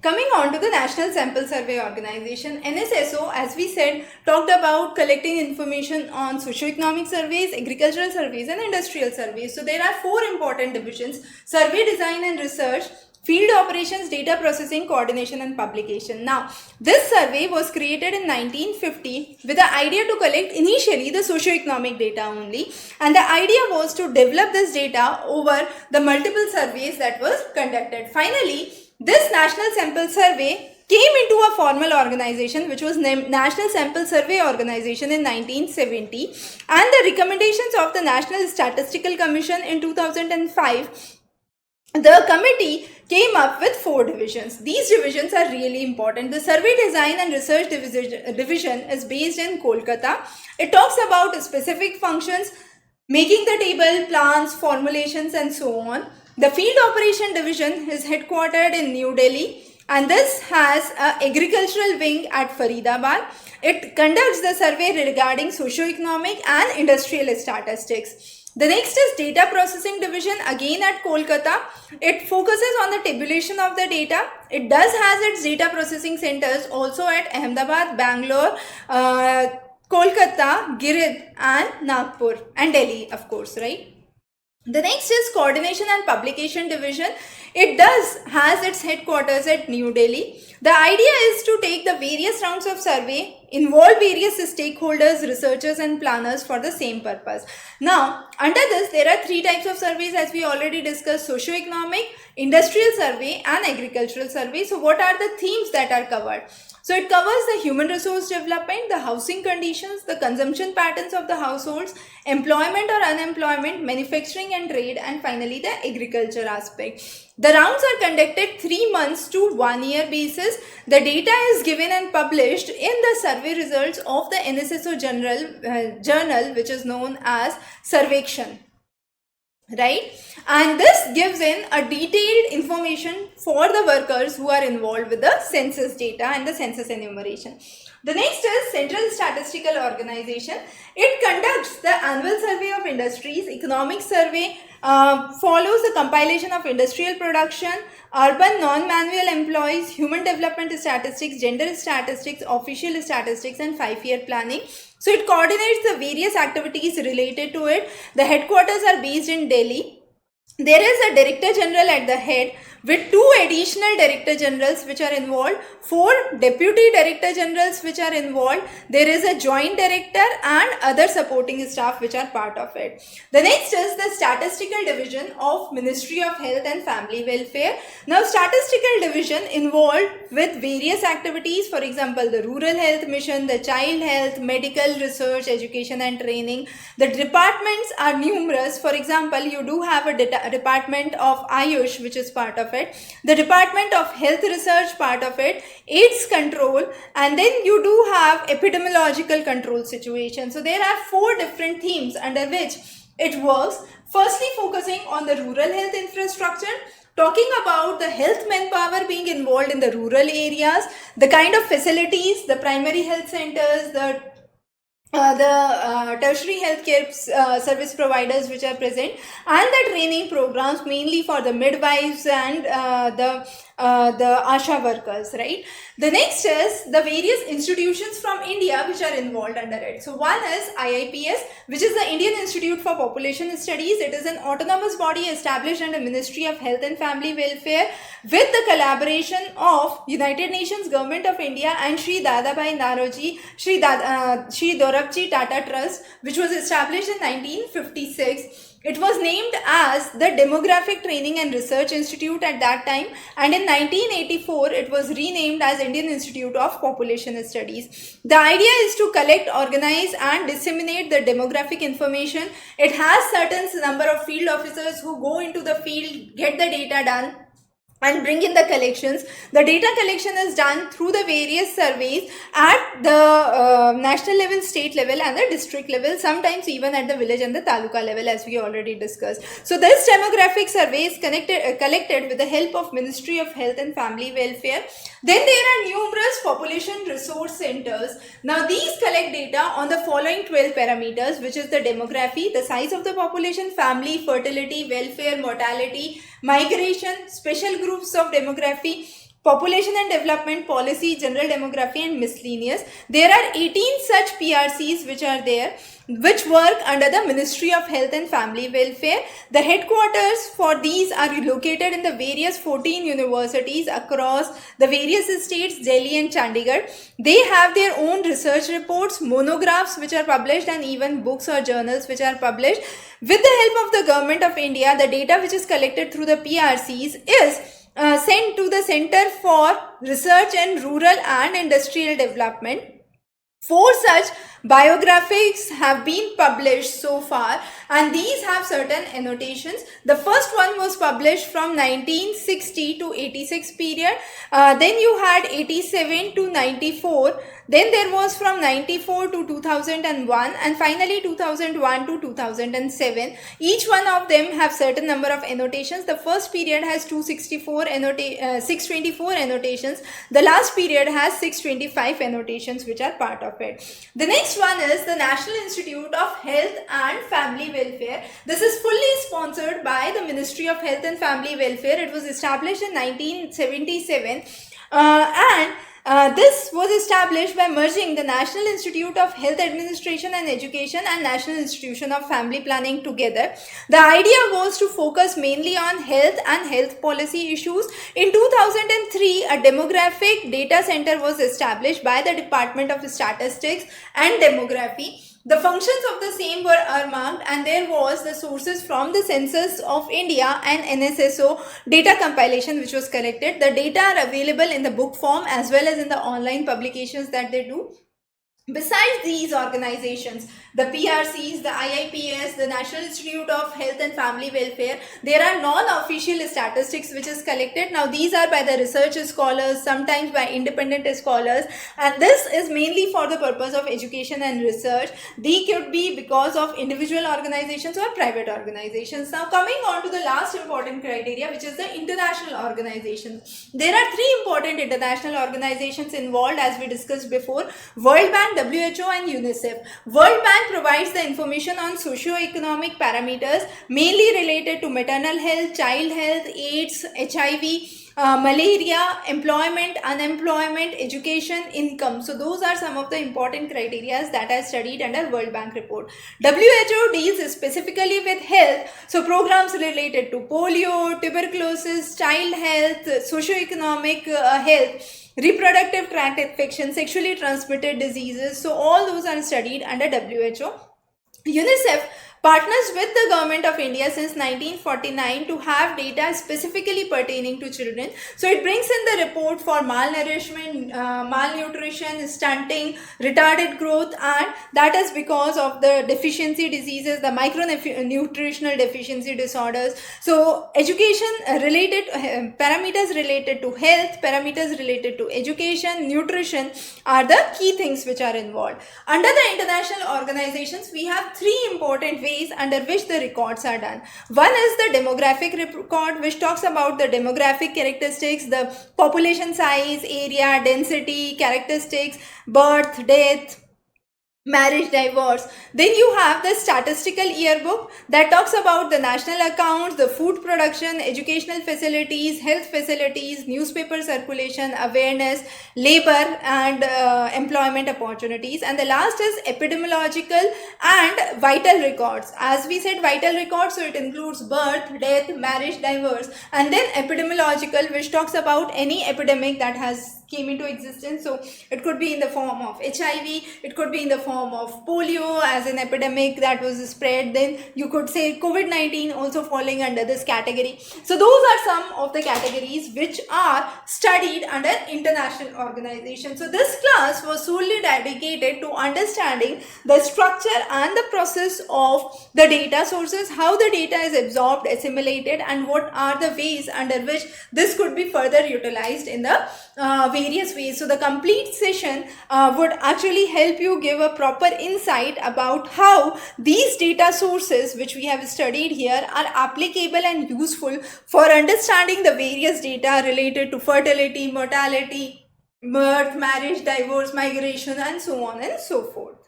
Coming on to the National Sample Survey Organization, NSSO, as we said, talked about collecting information on socioeconomic surveys, agricultural surveys, and industrial surveys. So there are four important divisions: survey design and research, field operations, data processing, coordination, and publication. Now, this survey was created in 1950 with the idea to collect initially the socioeconomic data only, and the idea was to develop this data over the multiple surveys that was conducted. Finally, this National Sample Survey came into a formal organization which was named National Sample Survey Organization in 1970, and the recommendations of the National Statistical Commission in 2005. The committee came up with four divisions. These divisions are really important. The Survey Design and Research Division is based in Kolkata. It talks about specific functions, making the table, plans, formulations, and so on. The Field Operation Division is headquartered in New Delhi, and this has an agricultural wing at Faridabad. It conducts the survey regarding socio-economic and industrial statistics. The next is Data Processing Division, again at Kolkata. It focuses on the tabulation of the data. It does has its data processing centers also at Ahmedabad, Bangalore, Kolkata, Girid, and Nagpur, and Delhi, of course, right? The next is Coordination and Publication Division. It does has its headquarters at New Delhi. The idea is to take the various rounds of survey, involve various stakeholders, researchers, and planners for the same purpose. Now, under this, there are three types of surveys as we already discussed: socio-economic, industrial survey, and agricultural survey. So what are the themes that are covered? So it covers the human resource development, the housing conditions, the consumption patterns of the households, employment or unemployment, manufacturing and trade, and finally the agriculture aspect. The rounds are conducted 3 months to 1 year basis. The data is given and published in the survey results of the NSSO journal, which is known as Survekshan. Right, and this gives in a detailed information for the workers who are involved with the census data and the census enumeration. The next is Central Statistical Organization. It conducts the annual survey of industries, economic survey, follows the compilation of industrial production, urban non-manual employees, human development statistics, gender statistics, official statistics, and 5-year planning. So it coordinates the various activities related to it. The headquarters are based in Delhi. There is a Director General at the head with 2 additional Director Generals which are involved, 4 Deputy Director Generals which are involved. There is a Joint Director and other supporting staff which are part of it. The next is the Statistical Division of Ministry of Health and Family Welfare. Now, Statistical Division involved with various activities, for example, the Rural Health Mission, the Child Health, Medical Research, Education and Training. The departments are numerous. For example, you do have a department of Ayush which is part of it, the Department of Health Research part of it, AIDS control, and then you do have epidemiological control situation. So there are 4 different themes under which it works. Firstly, focusing on the rural health infrastructure, talking about the health manpower being involved in the rural areas, the kind of facilities, the primary health centers, the tertiary healthcare service providers which are present, and the training programs mainly for the midwives and the ASHA workers, right? The next is the various institutions from India which are involved under it. So one is IIPS, which is the Indian Institute for Population Studies. It is an autonomous body established under Ministry of Health and Family Welfare with the collaboration of United Nations, Government of India, and Shri Dadabhai Naroji, Shri Dorabji Tata Trust, which was established in 1956. It was named as the Demographic Training and Research Institute at that time, and in 1984 it was renamed as Indian Institute of Population Studies. The idea is to collect, organize and disseminate the demographic information. It has certain number of field officers who go into the field, get the data done and bring in the collections. The data collection is done through the various surveys at the national level, state level and the district level, sometimes even at the village and the taluka level, as we already discussed. So this demographic survey is collected with the help of Ministry of Health and Family Welfare. Then there are numerous population resource centers. Now these collect data on the following 12 parameters, which is the demography, the size of the population, family, fertility, welfare, mortality, migration, special groups of demography, population and development, policy, general demography, and miscellaneous. There are 18 such PRCs which are there, which work under the Ministry of Health and Family Welfare. The headquarters for these are located in the various 14 universities across the various states, Delhi and Chandigarh. They have their own research reports, monographs which are published, and even books or journals which are published. With the help of the Government of India, the data which is collected through the PRCs is sent to the Center for Research in Rural and Industrial Development. 4 such biographies have been published so far, and these have certain annotations. The first one was published from 1960 to 86 period. Then you had 87 to 94. Then there was from 94 to 2001, and finally 2001 to 2007. Each one of them have certain number of annotations. The first period has 624 annotations. The last period has 625 annotations which are part of it. The next one is the National Institute of Health and Family Welfare. This is fully sponsored by the Ministry of Health and Family Welfare. It was established in 1977 this was established by merging the National Institute of Health Administration and Education and National Institution of Family Planning together. The idea was to focus mainly on health and health policy issues. In 2003, a demographic data center was established by the Department of Statistics and Demography. The functions of the same were earmarked, and there was the sources from the Census of India and NSSO data compilation which was collected. The data are available in the book form as well as in the online publications that they do. Besides these organizations, the PRCs, the IIPS, the National Institute of Health and Family Welfare, there are non-official statistics which is collected. Now these are by the research scholars, sometimes by independent scholars, and this is mainly for the purpose of education and research. They could be because of individual organizations or private organizations. Now coming on to the last important criteria, which is the international organizations. There are 3 important international organizations involved, as we discussed before: World Bank, WHO and UNICEF. World Bank provides the information on socio-economic parameters mainly related to maternal health, child health, AIDS, HIV, malaria, employment, unemployment, education, income. So those are some of the important criteria that are studied under World Bank report. WHO deals specifically with health, so programs related to polio, tuberculosis, child health, socio-economic health, reproductive tract infection, sexually transmitted diseases. So all those are studied under WHO. UNICEF partners with the Government of India since 1949 to have data specifically pertaining to children. So it brings in the report for malnourishment, malnutrition, stunting, retarded growth, and that is because of the deficiency diseases, the micronutritional deficiency disorders. So education related, parameters related to health, parameters related to education, nutrition are the key things which are involved. Under the international organizations, we have 3 important ways under which the records are done. One is the demographic record, which talks about the demographic characteristics, the population size, area, density, characteristics, birth, death, marriage, divorce. Then you have the statistical yearbook that talks about the national accounts, the food production, educational facilities, health facilities, newspaper circulation, awareness, labor and employment opportunities. And the last is epidemiological and vital records. As we said, vital records, so it includes birth, death, marriage, divorce, and then epidemiological, which talks about any epidemic that has came into existence. So it could be in the form of HIV, it could be in the form of polio as an epidemic that was spread. Then you could say COVID-19 also falling under this category. So those are some of the categories which are studied under international organizations. So this class was solely dedicated to understanding the structure and the process of the data sources, how the data is absorbed, assimilated, and what are the ways under which this could be further utilized in the various ways. So the complete session would actually help you give a proper insight about how these data sources which we have studied here are applicable and useful for understanding the various data related to fertility, mortality, birth, marriage, divorce, migration, and so on and so forth.